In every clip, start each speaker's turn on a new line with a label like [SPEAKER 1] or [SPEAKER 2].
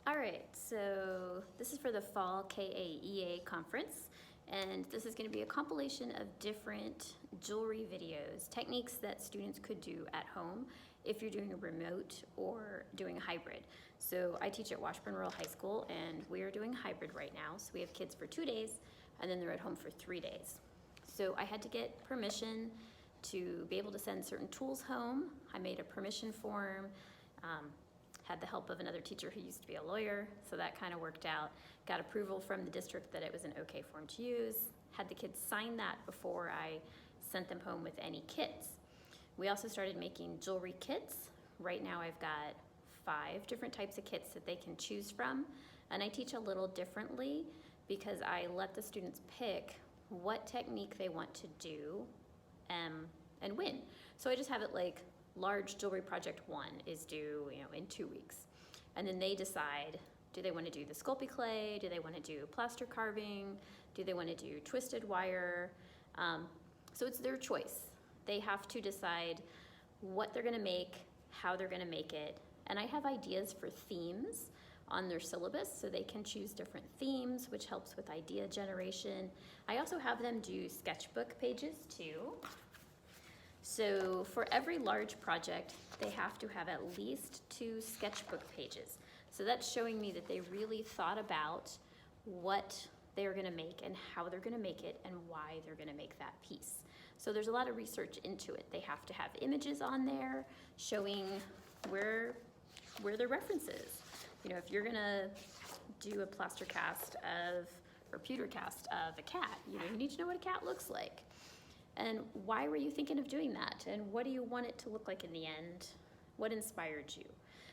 [SPEAKER 1] All right, so this is for the fall KAEA conference, and this is going to be a compilation of different jewelry videos, techniques that students could do at home if you're doing a remote or doing a hybrid. So I teach at Washburn Rural High School, and we are doing hybrid right now. So we have kids for 2 days, and then they're at home for 3 days. So I had to get permission to be able to send certain tools home. I made a permission form. Had the help of another teacher who used to be a lawyer, so that kind of worked out. Got approval from the district that it was an okay form to use. Had the kids sign that before I sent them home with any kits. We also started making jewelry kits. Right now I've got 5 different types of kits that they can choose from, and I teach a little differently because I let the students pick what technique they want to do and when. So I just have it like large jewelry project 1 is due, in 2 weeks. And then they decide, do they want to do the Sculpey clay? Do they want to do plaster carving? Do they want to do twisted wire? So it's their choice. They have to decide what they're going to make, how they're going to make it. And I have ideas for themes on their syllabus so they can choose different themes, which helps with idea generation. I also have them do sketchbook pages too. So for every large project, they have to have at least 2 sketchbook pages. So that's showing me that they really thought about what they're gonna make and how they're gonna make it and why they're gonna make that piece. So there's a lot of research into it. They have to have images on there showing where their reference is. If you're gonna do a plaster cast of, or pewter cast of a cat, you need to know what a cat looks like. And why were you thinking of doing that? And what do you want it to look like in the end? What inspired you?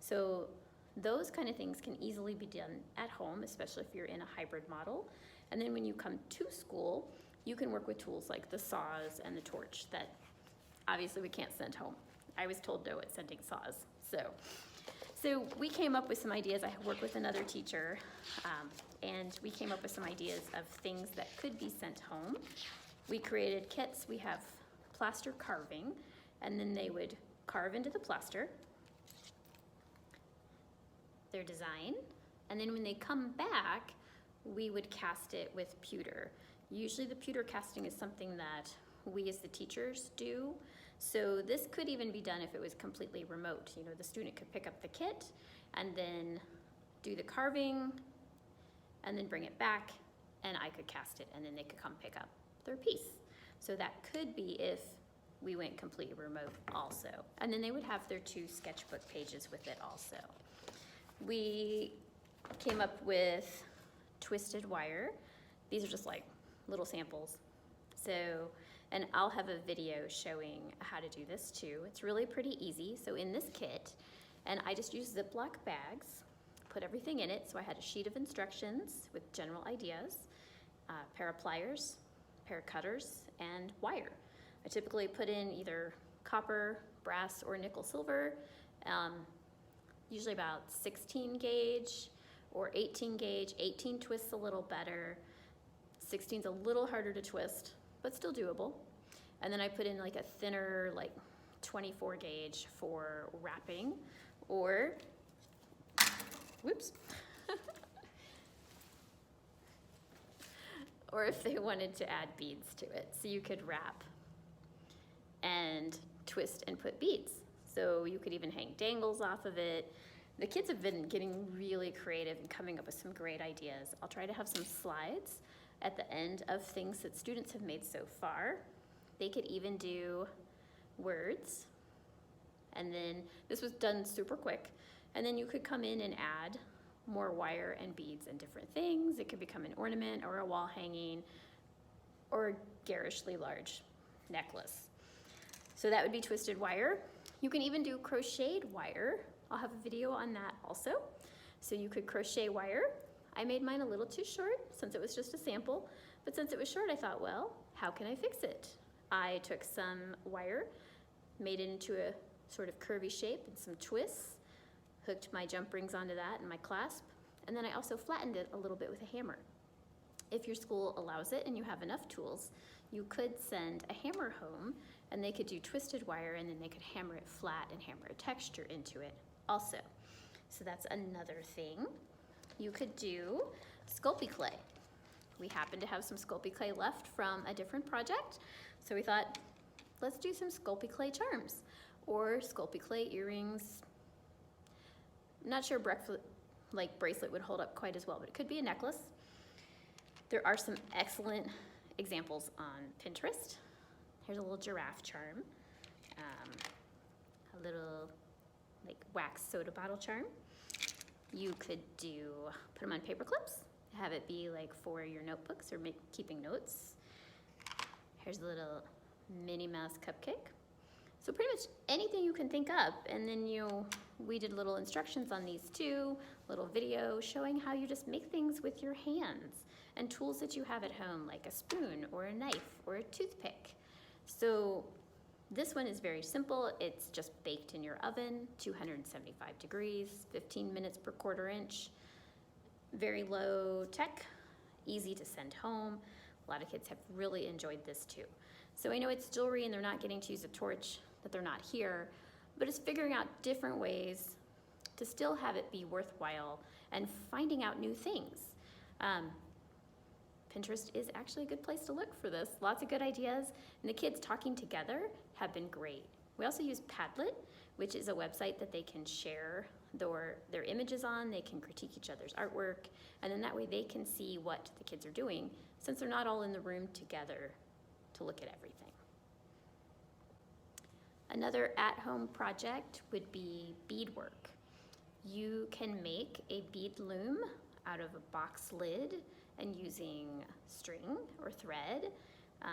[SPEAKER 1] So those kind of things can easily be done at home, especially if you're in a hybrid model. And then when you come to school, you can work with tools like the saws and the torch that obviously we can't send home. I was told no at sending saws. So we came up with some ideas. I worked with another teacher, and we came up with some ideas of things that could be sent home. We created kits. We have plaster carving, and then they would carve into the plaster their design, and then when they come back, we would cast it with pewter. Usually the pewter casting is something that we as the teachers do, so this could even be done if it was completely remote. The student could pick up the kit and then do the carving and then bring it back, and I could cast it, and then they could come pick up their piece. So that could be if we went completely remote also. And then they would have their 2 sketchbook pages with it also. We came up with twisted wire. These are just like little samples. And I'll have a video showing how to do this too. It's really pretty easy. So in this kit, and I just used Ziploc bags, put everything in it. So I had a sheet of instructions with general ideas, a pair of pliers, pair of cutters, and wire. I typically put in either copper, brass, or nickel silver, usually about 16 gauge or 18 gauge. 18 twists a little better. 16's a little harder to twist, but still doable. And then I put in like a thinner, like 24 gauge for wrapping, or, whoops. Or if they wanted to add beads to it. So you could wrap and twist and put beads. So you could even hang dangles off of it. The kids have been getting really creative and coming up with some great ideas. I'll try to have some slides at the end of things that students have made so far. They could even do words. And then this was done super quick. And then you could come in and add more wire and beads and different things. It could become an ornament or a wall hanging or a garishly large necklace. So that would be twisted wire. You can even do crocheted wire. I'll have a video on that also. So you could crochet wire. I made mine a little too short since it was just a sample, but since it was short, I thought, well, how can I fix it? I took some wire, made it into a sort of curvy shape and some twists, hooked my jump rings onto that and my clasp, and then I also flattened it a little bit with a hammer. If your school allows it and you have enough tools, you could send a hammer home and they could do twisted wire, and then they could hammer it flat and hammer a texture into it also. So that's another thing. you could do Sculpey clay. We happen to have some Sculpey clay left from a different project, so we thought, let's do some Sculpey clay charms or Sculpey clay earrings. I'm not sure bracelet would hold up quite as well, but it could be a necklace. There are some excellent examples on Pinterest. Here's a little giraffe charm, a little like wax soda bottle charm. You could put them on paper clips, have it be like for your notebooks or keeping notes. Here's a little Minnie Mouse cupcake. So pretty much anything you can think up. And then we did little instructions on these too, little video showing how you just make things with your hands and tools that you have at home, like a spoon or a knife or a toothpick. So this one is very simple. It's just baked in your oven, 275 degrees, 15 minutes per 1/4 inch. Very low tech, easy to send home. A lot of kids have really enjoyed this too. So I know it's jewelry and they're not getting to use a torch, that they're not here, but it's figuring out different ways to still have it be worthwhile and finding out new things. Pinterest is actually a good place to look for this. Lots of good ideas, and the kids talking together have been great. We also use Padlet, which is a website that they can share their images on, they can critique each other's artwork, and then that way they can see what the kids are doing, since they're not all in the room together to look at everything. Another at-home project would be beadwork. You can make a bead loom out of a box lid and using string or thread.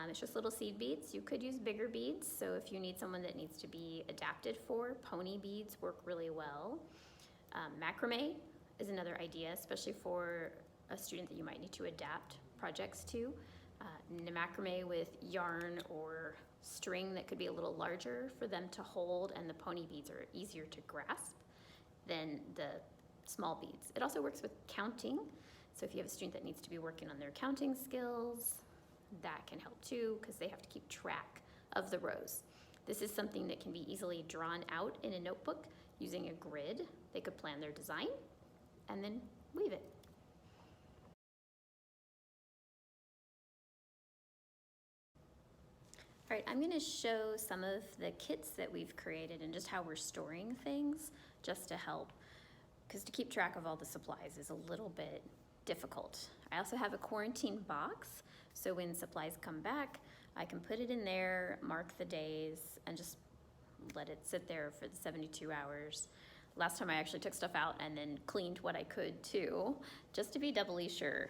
[SPEAKER 1] It's just little seed beads. You could use bigger beads, so if you need someone that needs to be adapted for, pony beads work really well. Macrame is another idea, especially for a student that you might need to adapt projects to. Macrame with yarn or string that could be a little larger for them to hold, and the pony beads are easier to grasp than the small beads. It also works with counting, so if you have a student that needs to be working on their counting skills, that can help too, because they have to keep track of the rows. This is something that can be easily drawn out in a notebook using a grid. They could plan their design and then weave it. All right, I'm gonna show some of the kits that we've created and just how we're storing things, just to help, because to keep track of all the supplies is a little bit difficult. I also have a quarantine box, so when supplies come back, I can put it in there, mark the days, and just let it sit there for the 72 hours. Last time I actually took stuff out and then cleaned what I could too, just to be doubly sure.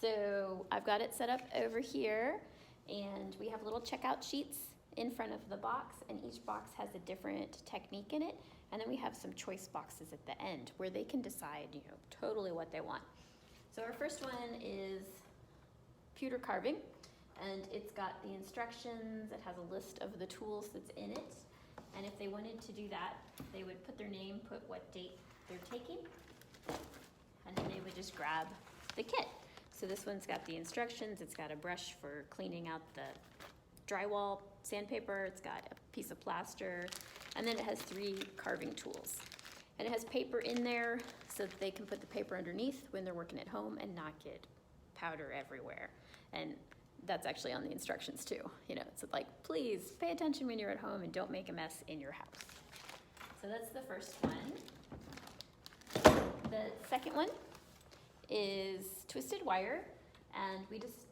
[SPEAKER 1] So I've got it set up over here, and we have little checkout sheets in front of the box, and each box has a different technique in it. And then we have some choice boxes at the end where they can decide, totally what they want. So our first one is pewter carving, and it's got the instructions. It has a list of the tools that's in it. And if they wanted to do that, they would put their name, put what date they're taking, and then they would just grab the kit. So this one's got the instructions. It's got a brush for cleaning out the drywall sandpaper. It's got a piece of plaster, and then it has 3 carving tools. And it has paper in there so that they can put the paper underneath when they're working at home and not get powder everywhere. And that's actually on the instructions too. It's like, please pay attention when you're at home and don't make a mess in your house. So that's the first one. The second one is twisted wire, and we just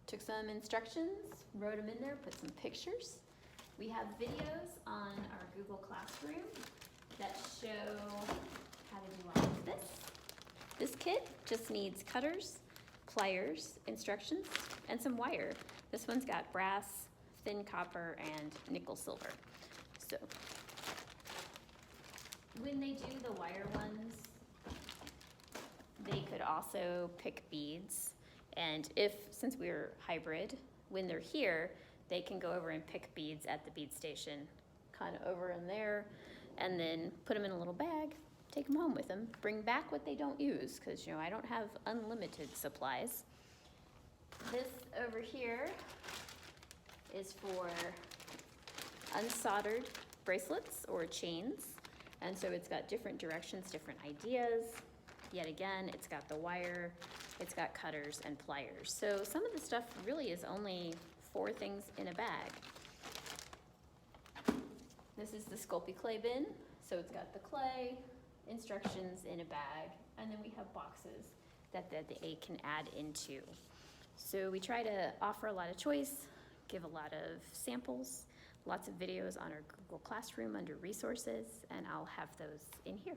[SPEAKER 1] took some instructions, wrote them in there, put some pictures. We have videos on our Google Classroom that show how to do all of this. This kit just needs cutters, pliers, instructions, and some wire. This one's got brass, thin copper, and nickel silver. So when they do the wire ones, they could also pick beads. And since we're hybrid, when they're here, they can go over and pick beads at the bead station, kind of over in there, and then put them in a little bag, take them home with them, bring back what they don't use, because I don't have unlimited supplies. This over here is for unsoldered bracelets or chains, and so it's got different directions, different ideas. yet again, it's got the wire, it's got cutters and pliers. So some of the stuff really is only 4 things in a bag. This is the Sculpey clay bin. So it's got the clay, instructions in a bag, and then we have boxes that the aide can add into. So we try to offer a lot of choice, give a lot of samples, lots of videos on our Google Classroom under resources, and I'll have those in here.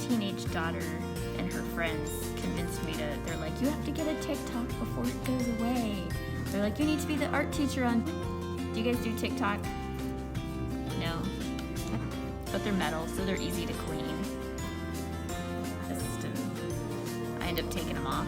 [SPEAKER 1] teenage daughter and her friends convinced me they're like, you have to get a TikTok before it goes away. They're like, you need to be the art teacher on. Do you guys do TikTok? No? But they're metal, so they're easy to clean. I end up taking them off.